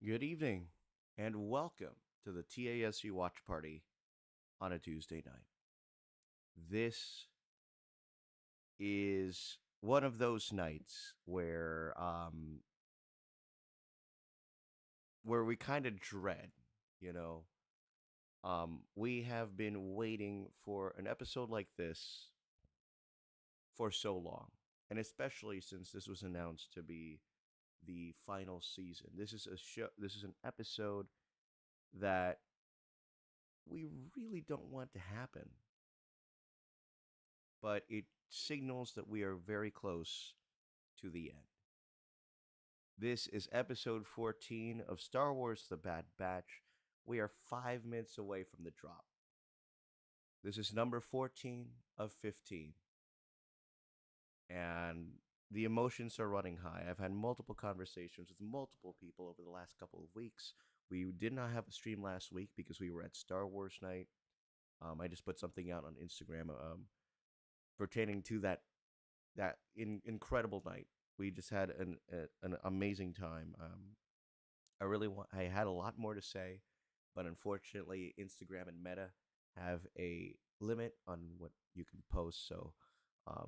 Good evening, and welcome to the TASG watch party on a Tuesday night. This is one of those nights where we kind of dread, you know. We have been waiting for an episode like this for so long, and especially since this was announced to be the final season. This is a show. This is an episode that we really don't want to happen, but it signals that we are very close to the end. This is episode 14 of Star Wars The Bad Batch. We are 5 minutes away from the drop. This is number 14 of 15. And the emotions are running high. I've had multiple conversations with multiple people over the last couple of weeks. We did not have a stream last week because we were at Star Wars night. I just put something out on Instagram pertaining to that incredible night. We just had an amazing time. I had a lot more to say, but unfortunately, Instagram and Meta have a limit on what you can post. So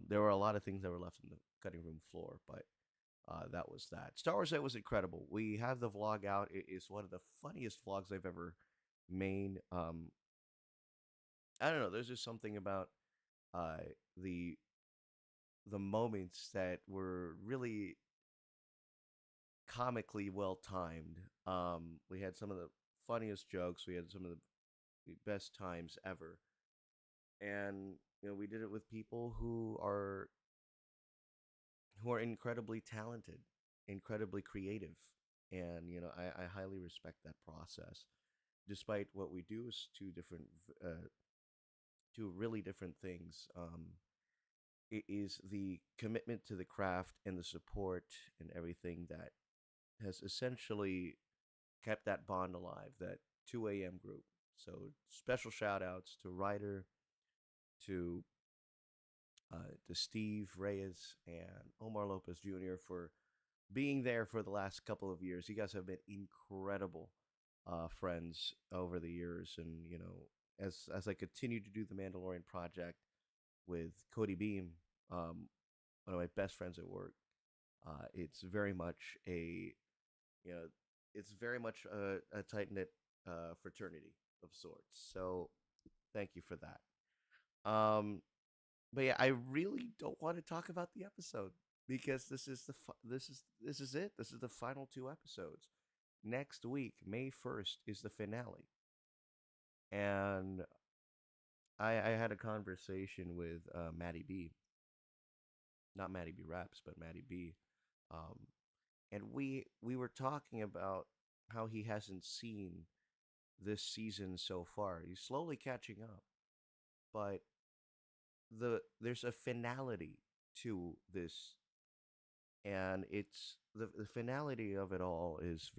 there were a lot of things that were left on the cutting room floor, but that was that. Star Wars Night was incredible. We have the vlog out. It is one of the funniest vlogs I've ever made. I don't know. There's just something about uh, the the moments that were really comically well timed. We had some of the funniest jokes. We had some of the best times ever, and we did it with people who are incredibly talented, incredibly creative, and I highly respect that process. Despite what we do is two really different things. It is the commitment to the craft and the support and everything that has essentially kept that bond alive, that 2 a.m. group. So special shout outs to Ryder, to Steve Reyes and Omar Lopez Jr. for being there for the last couple of years. You guys have been incredible friends over the years, and as I continue to do the Mandalorian project with Cody Beam, one of my best friends at work, it's very much you know it's very much a tight knit fraternity of sorts. So thank you for that. But yeah, I really don't want to talk about the episode because this is it. This is the final two episodes. Next week, May 1st, is the finale, and I had a conversation with Maddie B, not Maddie B Raps, but Maddie B, um, and we were talking about how he hasn't seen this season so far. He's slowly catching up, but there's a finality to this, and it's the finality of it all is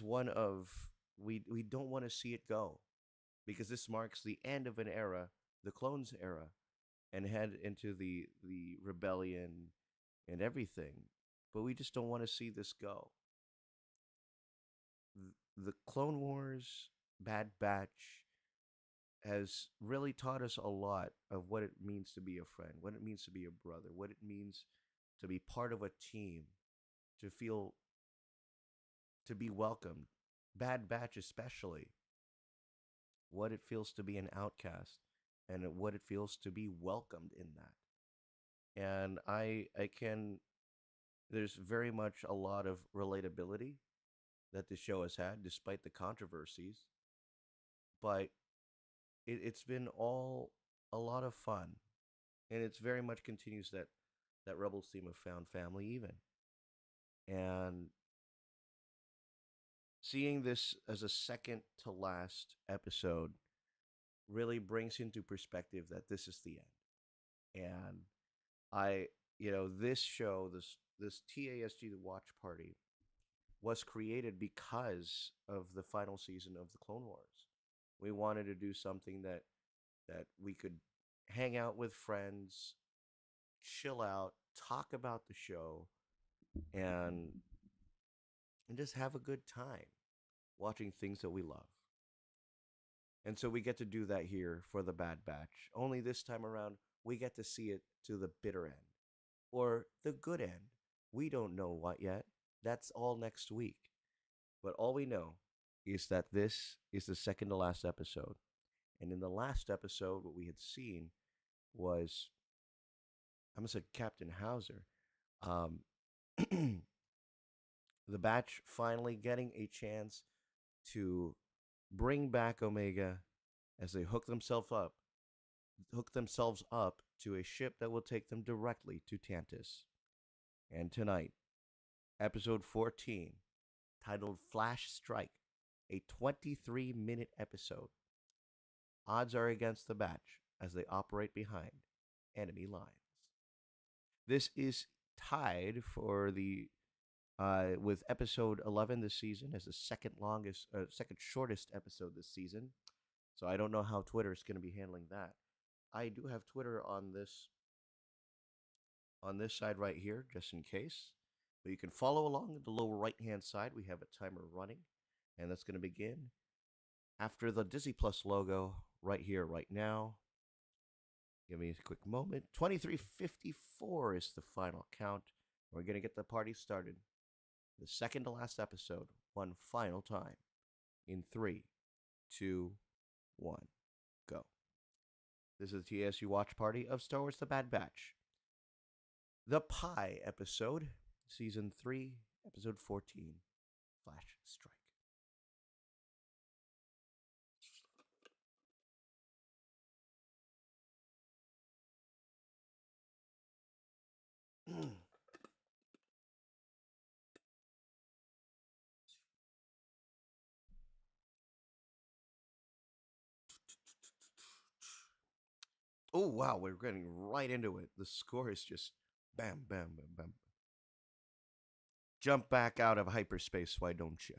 one of we don't want to see it go because this marks the end of an era, the clones era, and head into the rebellion and everything, but we just don't want to see this go. The Clone Wars Bad Batch has really taught us a lot of what it means to be a friend, what it means to be a brother, what it means to be part of a team, to feel to be welcomed. Bad Batch especially, what it feels to be an outcast and what it feels to be welcomed in that. And I can there's very much a lot of relatability that the show has had despite the controversies, but it's been all a lot of fun, and it's very much continues that Rebels theme of found family even. And seeing this as a second to last episode really brings into perspective that this is the end. And I, this show, this TASG the Watch Party was created because of the final season of the Clone Wars. We wanted to do something that we could hang out with friends, chill out, talk about the show, and and just have a good time watching things that we love. And so we get to do that here for the Bad Batch. Only this time around, we get to see it to the bitter end or the good end. We don't know what yet. That's all next week. But all we know is that this is the second to last episode. And in the last episode, what we had seen was, I must say, Captain Hauser. Um, the Batch finally getting a chance to bring back Omega as they hook themselves up to a ship that will take them directly to Tantus. And tonight, episode 14, titled Flash Strike, a 23-minute episode. Odds are against the Batch as they operate behind enemy lines. This is tied for the with episode 11 this season as the second shortest episode this season. So I don't know how Twitter is going to be handling that. I do have Twitter on this side right here, just in case. But you can follow along in the lower right hand side. We have a timer running, and that's going to begin after the Disney Plus logo right here, right now. Give me a quick moment. 23:54 is the final count. We're going to get the party started. The second to last episode, one final time. In 3, 2, 1, go. This is the TSU watch party of Star Wars The Bad Batch. The Pie episode, Season 3, Episode 14, Flash Strike. Oh, wow, we're getting right into it. The score is just bam, bam, bam, bam. Jump back out of hyperspace, why don't you?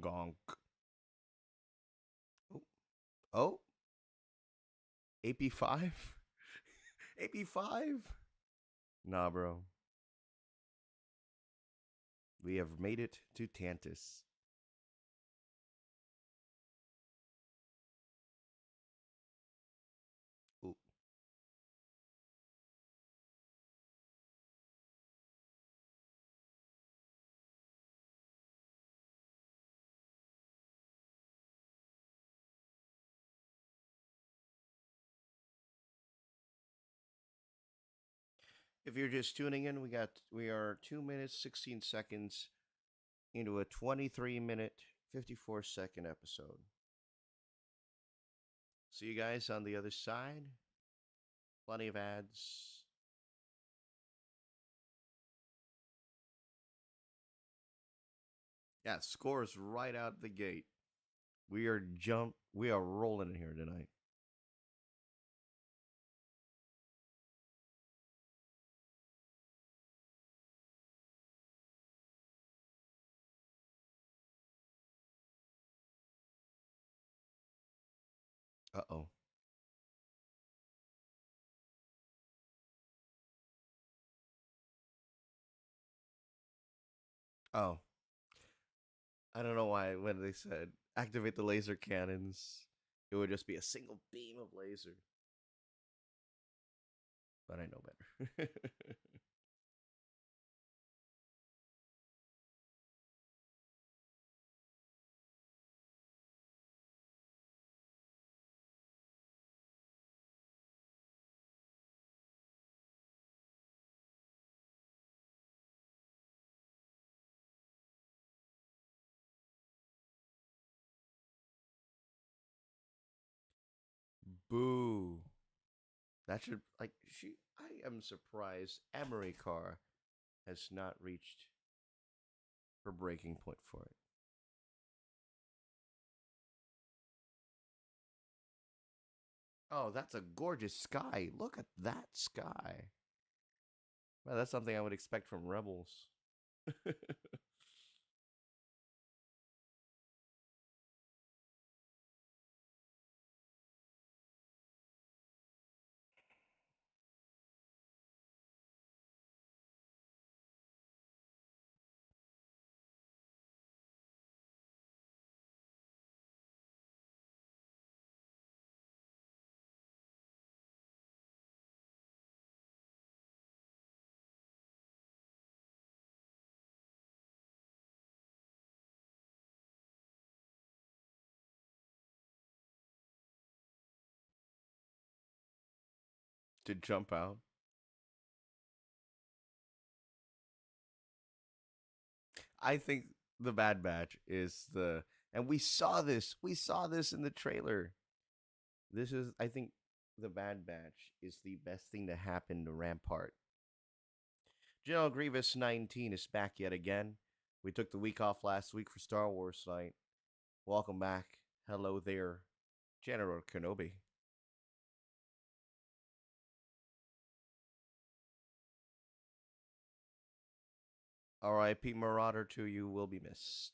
Gonk. Oh, oh, AP5? AP5? Nah, bro. We have made it to Tantus. Ooh. If you're just tuning in, we are 2 minutes 16 seconds into a 23-minute 54-second episode. See you guys on the other side. Plenty of ads. Yeah, scores right out the gate. We are rolling in here tonight. Uh-oh. Oh. I don't know why when they said activate the laser cannons, it would just be a single beam of laser. But I know better. Boo. That should like she. I am surprised Emery Carr has not reached her breaking point for it. Oh, that's a gorgeous sky. Look at that sky. Well, that's something I would expect from Rebels. To jump out. I think the Bad Batch is the, and we saw this. We saw this in the trailer. This is, I think, the Bad Batch is the best thing to happen to Rampart. General Grievous 19 is back yet again. We took the week off last week for Star Wars night. Welcome back. Hello there, General Kenobi. R.I.P. Marauder to you will be missed.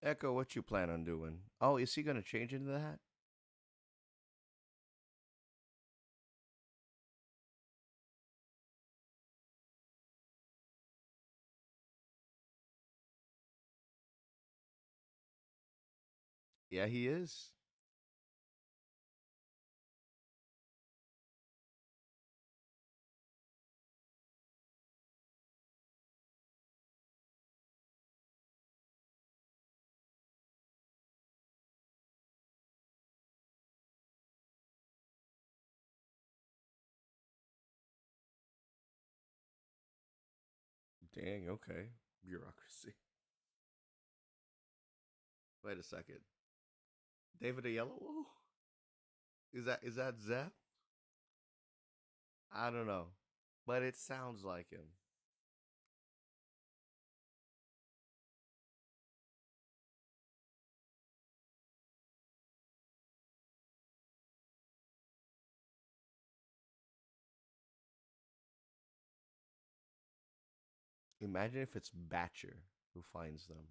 Echo, what you plan on doing? Oh, is he gonna change into that? Yeah, he is. Dang, okay. Bureaucracy. Wait a second. David Oyelowo? Is that Zep? I don't know. But it sounds like him. Imagine if it's Batcher who finds them.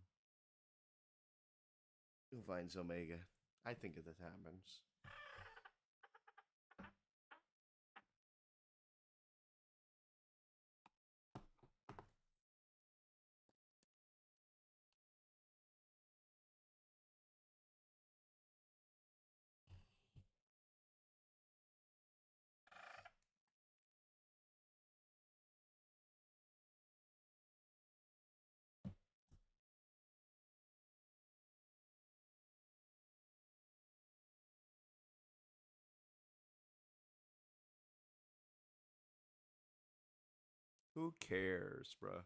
Who finds Omega. I think that happens. Who cares, bruh?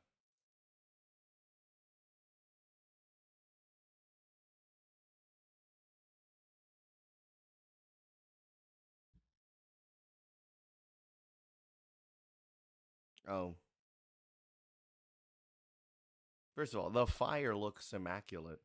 Oh, first of all, the fire looks immaculate.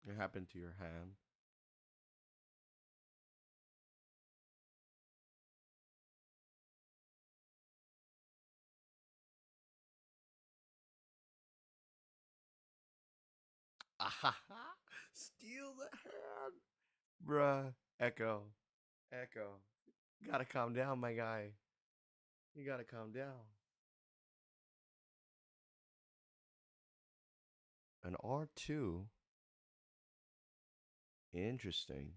It happened to your hand. Steal the hand, bruh. Echo, Echo. You gotta calm down, my guy. You gotta calm down. An R2. Interesting.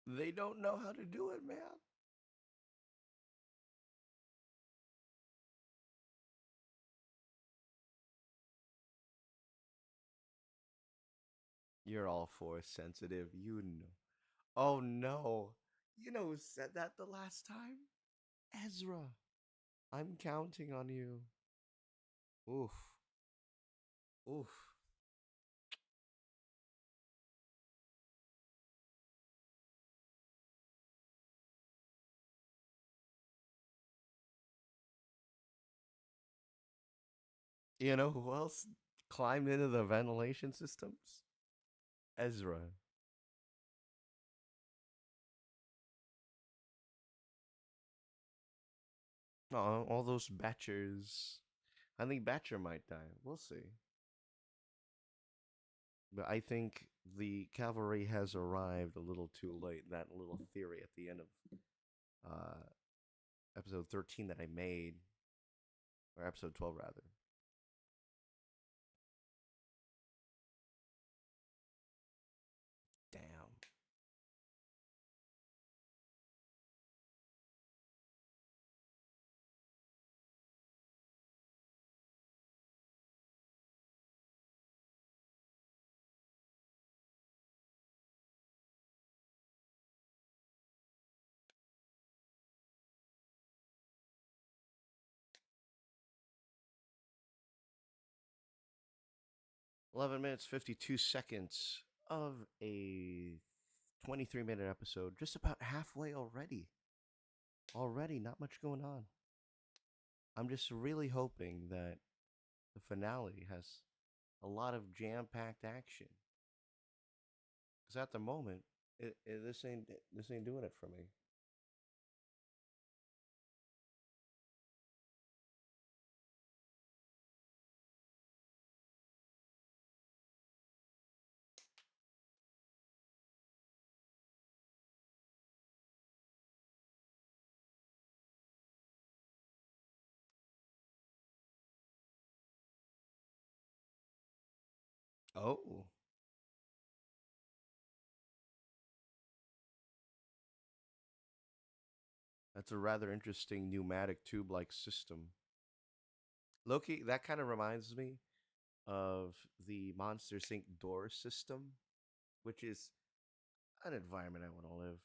They don't know how to do it, man. You're all force sensitive. You know. Oh no. You know who said that the last time? Ezra. I'm counting on you. Oof. Oof. You know who else climbed into the ventilation systems? Ezra. Oh, all those Batchers. I think Batcher might die. We'll see. But I think the cavalry has arrived a little too late. That little theory at the end of uh, episode 13 that I made, or episode 12 rather. Damn. 11 minutes, 52 seconds of a 23-minute episode. Just about halfway already. Already, not much going on. I'm just really hoping that the finale has a lot of jam-packed action. Because at the moment, this ain't doing it for me. Oh, that's a rather interesting pneumatic tube-like system. Loki, that kind of reminds me of the Monster Inc. door system, which is an environment I want to live.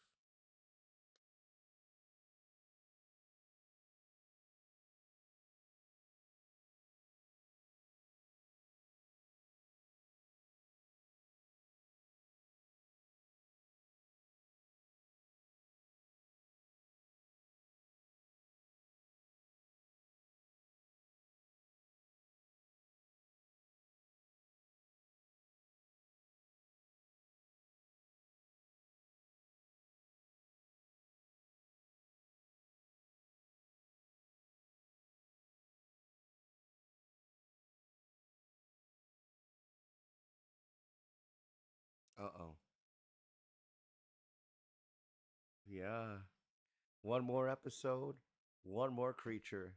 Uh oh. Yeah. One more episode, one more creature.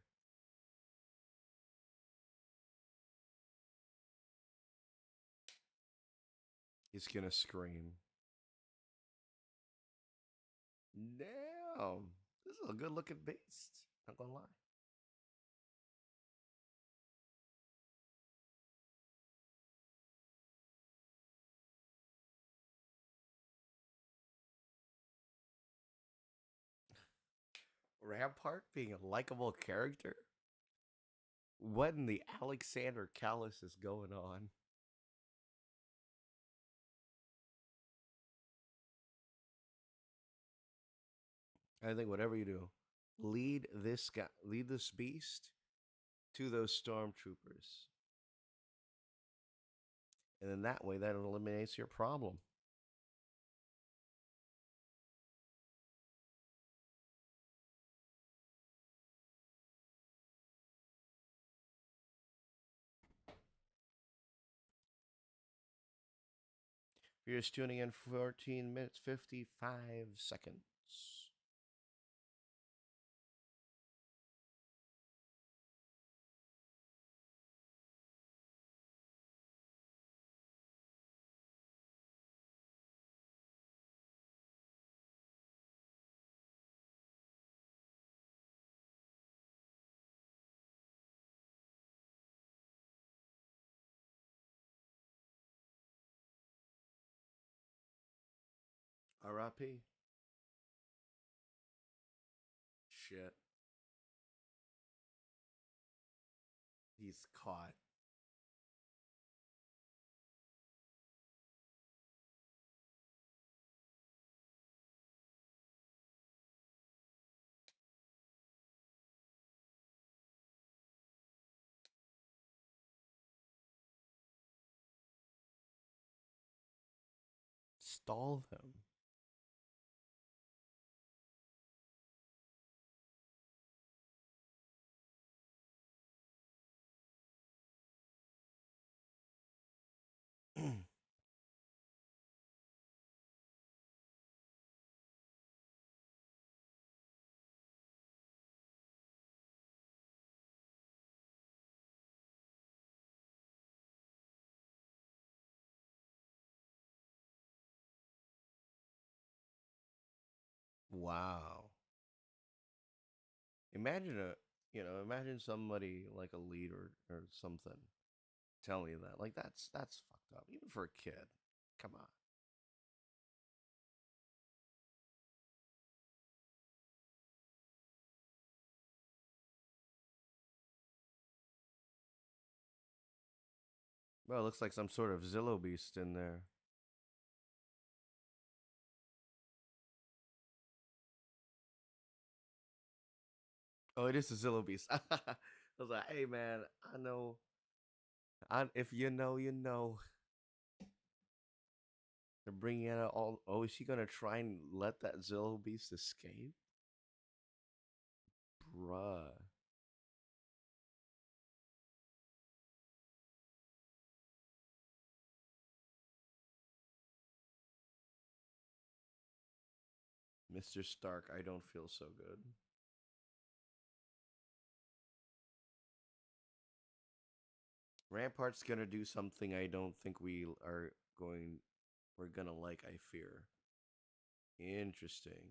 He's gonna scream. Damn, this is a good looking beast. Not gonna lie. Rampart being a likable character. What in the Alexander Callus is going on? I think whatever you do, lead this guy, lead this beast to those stormtroopers, and then that way that eliminates your problem. You're just tuning in 14 minutes 55 seconds. R.I.P. Shit. He's caught. Stall them. Wow. Imagine imagine somebody like a leader or something telling you that. Like that's fucked up, even for a kid. Come on. Well, it looks like some sort of Zillow beast in there. Oh, it is a Zillow beast. I was like, hey man, I know. If you know, you know. They're bringing out all. Oh, is she gonna try and let that Zillow beast escape? Bruh. Mr. Stark, I don't feel so good. Rampart's gonna do something I don't think we're gonna like, I fear. Interesting.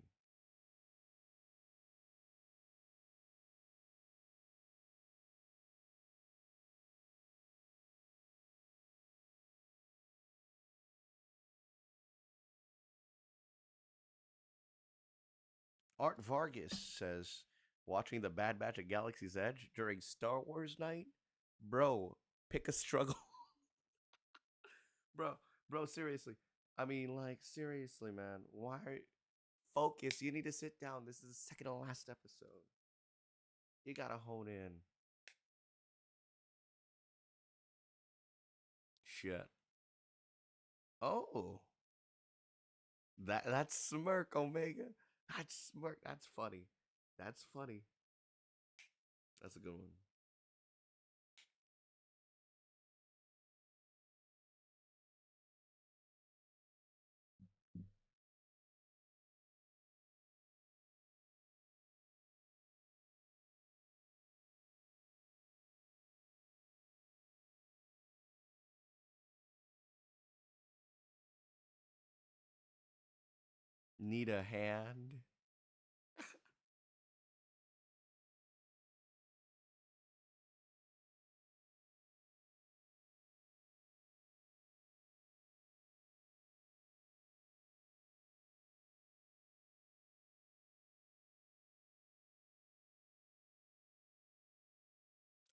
Art Vargas says, watching the Bad Batch at Galaxy's Edge during Star Wars night? Bro, pick a struggle. bro, bro, seriously. I mean, like, seriously, man. Why? Focus. You need to sit down. This is the second to last episode. You gotta hone in. Shit. Oh, that's smirk, Omega. That's smirk. That's funny. That's funny. That's a good one. Need a hand?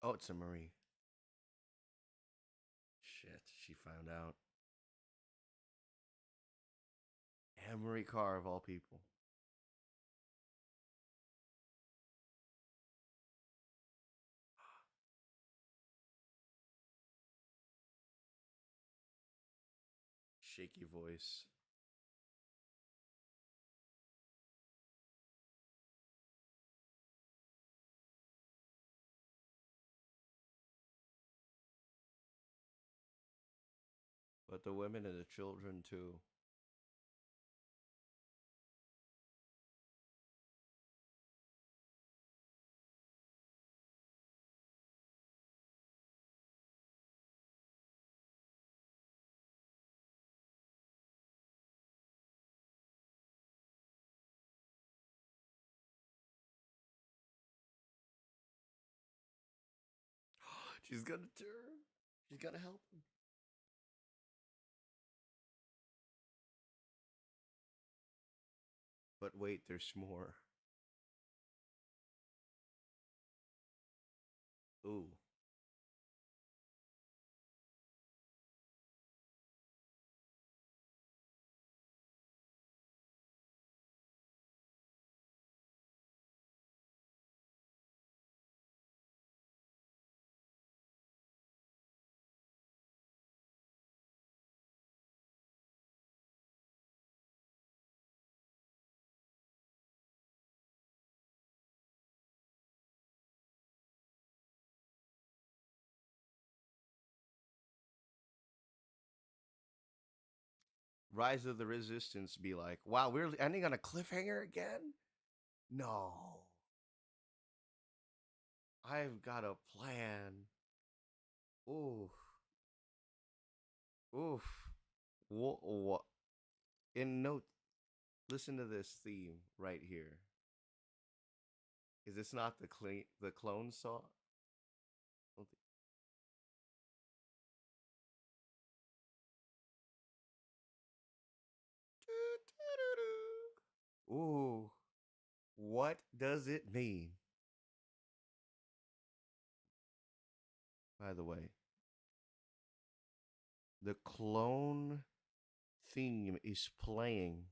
Oh, it's a Marie. Shit, she found out. And Marie Carr, of all people. Shaky voice. But the women and the children, too. She's gonna turn. She's gonna help him. But wait, there's more. Ooh. Rise of the Resistance be like, wow, we're ending on a cliffhanger again? No. I've got a plan. Oof. Oof. What? In note, listen to this theme right here. Is this not the clone song? Ooh, what does it mean? By the way, the clone theme is playing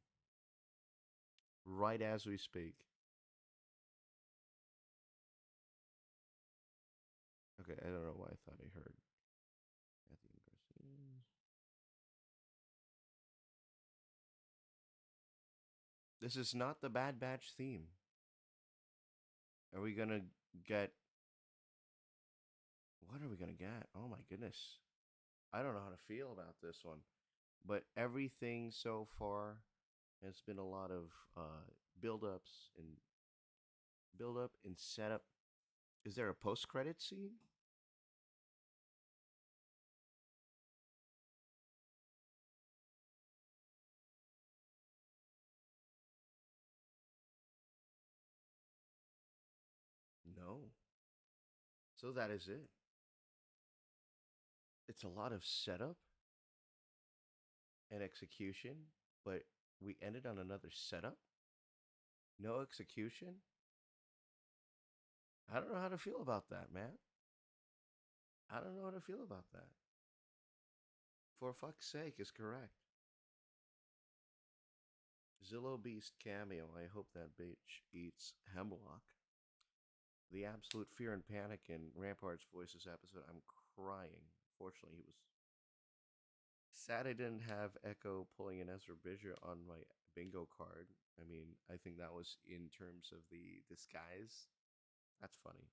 right as we speak. Okay, I don't know why I thought I heard Kathy and Garcia. This is not the Bad Batch theme. Are we gonna get? What are we gonna get? Oh my goodness! I don't know how to feel about this one. But everything so far has been a lot of build-ups and build-up and setup. Is there a post-credit scene? No. So that is it. It's a lot of setup and execution, but we ended on another setup. No execution. I don't know how to feel about that, man. I don't know how to feel about that. For fuck's sake, is correct. Zillow Beast cameo. I hope that bitch eats hemlock. The absolute fear and panic in Rampart's voices episode. I'm crying. Fortunately, he was sad I didn't have Echo pulling an Ezra Bridger on my bingo card. I mean, I think that was in terms of the disguise. That's funny.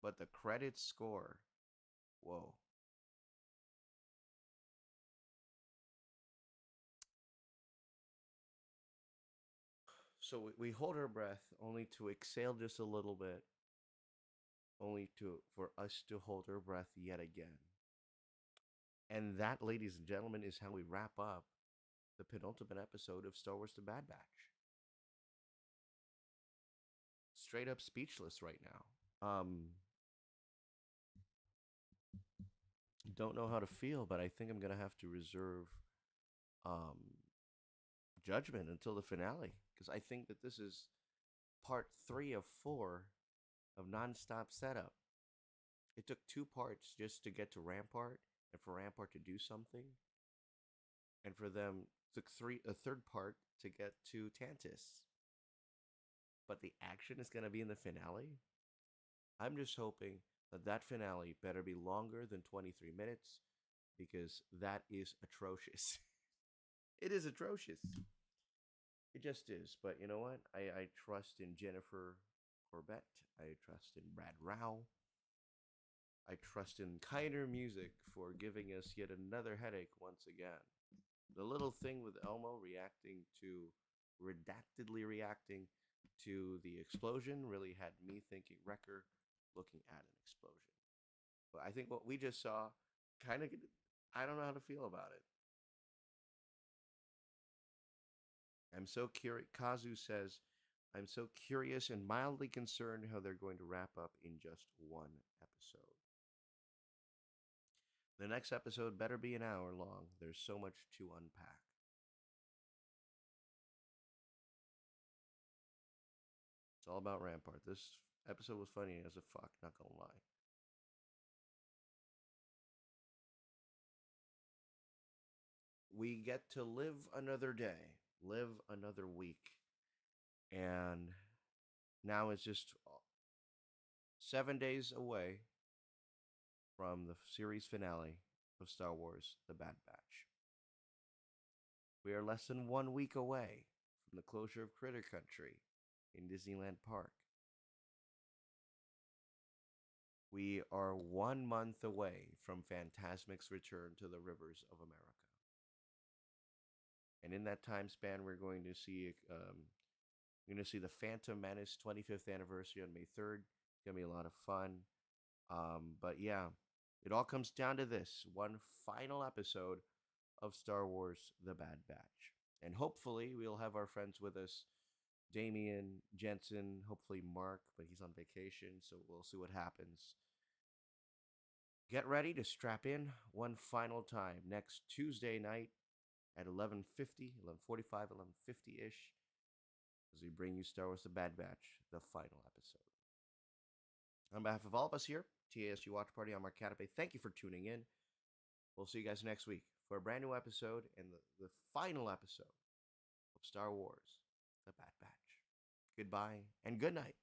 But the credit score, whoa. So we hold our breath only to exhale just a little bit, only to for us to hold our breath yet again. And that, ladies and gentlemen, is how we wrap up the penultimate episode of Star Wars The Bad Batch. straight up speechless right now. Don't know how to feel, but I think I'm gonna have to reserve um judgment until the finale because I think that this is part 3 of 4 of nonstop setup. It took 2 parts just to get to Rampart and for Rampart to do something, and for them took a third part to get to Tantus. But the action is gonna be in the finale. I'm just hoping that that finale better be longer than 23 minutes because that is atrocious. It is atrocious. It just is. But you know what? I trust in Jennifer Corbett. I trust in Brad Rao. I trust in Kinder Music for giving us yet another headache once again. The little thing with Elmo redactedly reacting to the explosion really had me thinking Wrecker looking at an explosion. But I think what we just saw kind of, I don't know how to feel about it. I'm so curious. Kazu says, I'm so curious and mildly concerned how they're going to wrap up in just one episode. The next episode better be an hour long. There's so much to unpack. It's all about Rampart. This episode was funny as a fuck, not gonna lie. We get to live another day, live another week. And now it's just 7 days away from the series finale of Star Wars The Bad Batch. We are less than 1 week away from the closure of Critter Country in Disneyland Park. We are 1 month away from Fantasmic's return to the rivers of America. And in that time span, we're going to see the Phantom Menace 25th anniversary on May 3rd. It's going to be a lot of fun. But yeah, it all comes down to this one final episode of Star Wars The Bad Batch. And hopefully, we'll have our friends with us, Damien, Jensen, hopefully Mark, but he's on vacation, so we'll see what happens. Get ready to strap in one final time next Tuesday night at 11:50, 11:45, 11:50-ish, as we bring you Star Wars The Bad Batch, the final episode. On behalf of all of us here, TASG Watch Party, I'm Mark Catape. Thank you for tuning in. We'll see you guys next week for a brand new episode and the final episode of Star Wars The Bad Batch. Goodbye and good night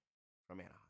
from Anaheim.